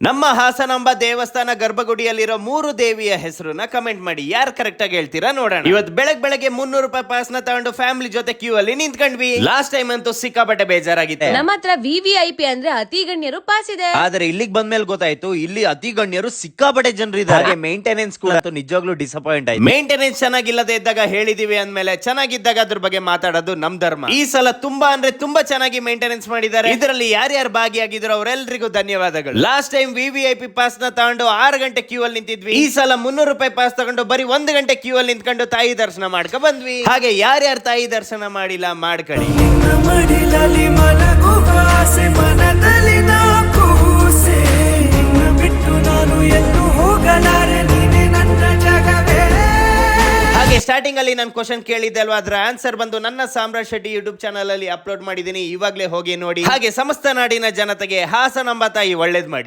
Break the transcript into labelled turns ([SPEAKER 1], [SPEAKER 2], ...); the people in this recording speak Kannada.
[SPEAKER 1] ನಮ್ಮ ಹಾಸನಾಂಬ ದೇವಸ್ಥಾನ ಗರ್ಭಗುಡಿಯಲ್ಲಿರೋ 3 ದೇವಿಯ ಹೆಸರನ್ನ ಕಮೆಂಟ್ ಮಾಡಿ. ಯಾರು ಕರೆಕ್ಟ್ ಆಗಿ ಹೇಳ್ತೀರಾ ನೋಡೋಣ. ಇವತ್ತು ಬೆಳಗ್ಗೆ 300 ರೂಪಾಯಿ ಪಾಸ್ ನ ತಗೊಂಡು ಫ್ಯಾಮಿಲಿ ಜೊತೆ ಕ್ಯೂ ಅಲ್ಲಿ ನಿಂತ್ಕೊಂಡ್ವಿ. ಲಾಸ್ಟ್ ಟೈಮ್ ಅಂತೂ ಸಿಕ್ಕಾಪಟ್ಟೆ ಬೇಜಾರಾಗಿತ್ತು.
[SPEAKER 2] ನಮ್ಮ ಹತ್ರ VVIP ಅಂದ್ರೆ ಅತಿ ಗಣ್ಯರು ಪಾಸ್ ಇದೆ.
[SPEAKER 3] ಆದ್ರೆ ಇಲ್ಲಿಗೆ ಬಂದ್ಮೇಲೆ ಗೊತ್ತಾಯ್ತು ಇಲ್ಲಿ ಅತಿ ಗಣ್ಯರು ಸಿಕ್ಕಾಪಟ್ಟೆ ಜನರು ಇದ್ದಾರೆ. ಹಾಗೆ ಮೇಂಟೆನೆನ್ಸ್ ಕೂಡ ನಿಜವಾಗ್ಲೂ ಡಿಸಪಾಯಿಂಟ್ ಆಯ್ತು.
[SPEAKER 1] ಮೇಂಟೆನೆನ್ಸ್ ಚೆನ್ನಾಗಿಲ್ಲದೆ ಇದ್ದಾಗ ಹೇಳಿದೀವಿ ಅಂದ್ಮೇಲೆ ಚೆನ್ನಾಗಿದ್ದಾಗ ಅದ್ರ ಬಗ್ಗೆ ಮಾತಾಡೋದು ನಮ್ ಧರ್ಮ. ಈ ಸಲ ತುಂಬಾ ಅಂದ್ರೆ ತುಂಬಾ ಚೆನ್ನಾಗಿ ಮೇಂಟೆನೆನ್ಸ್ ಮಾಡಿದ್ದಾರೆ. ಇದರಲ್ಲಿ ಯಾರ್ಯಾರು ಭಾಗಿಯಾಗಿದ್ರು ಅವರೆಲ್ಲರಿಗೂ ಧನ್ಯವಾದಗಳು. ಲಾಸ್ಟ್ ಟೈಮ್ VVIP ಪಾಸ್ ನ ತಗೊಂಡು 6 ಗಂಟೆ ಕ್ಯೂ ಅಲ್ಲಿ ನಿಂತಿದ್ವಿ. ಈ ಸಲ 300 ರೂಪಾಯಿ ಪಾಸ್ ತಗೊಂಡು ಬರೀ 1 ಗಂಟೆ ಕ್ಯೂ ಅಲ್ಲಿ ನಿಂತ್ಕೊಂಡು ತಾಯಿ ದರ್ಶನ ಮಾಡ್ಕೊ ಬಂದ್ವಿ. ಹಾಗೆ ಯಾರ್ಯಾರು ತಾಯಿ ದರ್ಶನ ಮಾಡಿಲ್ಲ ಮಾಡ್ಕೊಳ್ಳಿ. ಹಾಗೆ ಸ್ಟಾರ್ಟಿಂಗ್ ಅಲ್ಲಿ ನಾನು ಕ್ವಶನ್ ಕೇಳಿದ್ದೆ ಅಲ್ವಾ, ಅದರ ಆನ್ಸರ್ ಬಂದು ನನ್ನ ಸಾಮ್ರಾಟ್ ಶೆಟ್ಟಿ ಯೂಟ್ಯೂಬ್ ಚಾನಲ್ ಅಲ್ಲಿ ಅಪ್ಲೋಡ್ ಮಾಡಿದೀನಿ. ಇವಾಗ್ಲೇ ಹೋಗಿ ನೋಡಿ. ಹಾಗೆ ಸಮಸ್ತ ನಾಡಿನ ಜನತೆಗೆ ಹಾಸನಾಂಬ ತಾಯಿ ಒಳ್ಳೇದ್ ಮಾಡ್ಲಿ.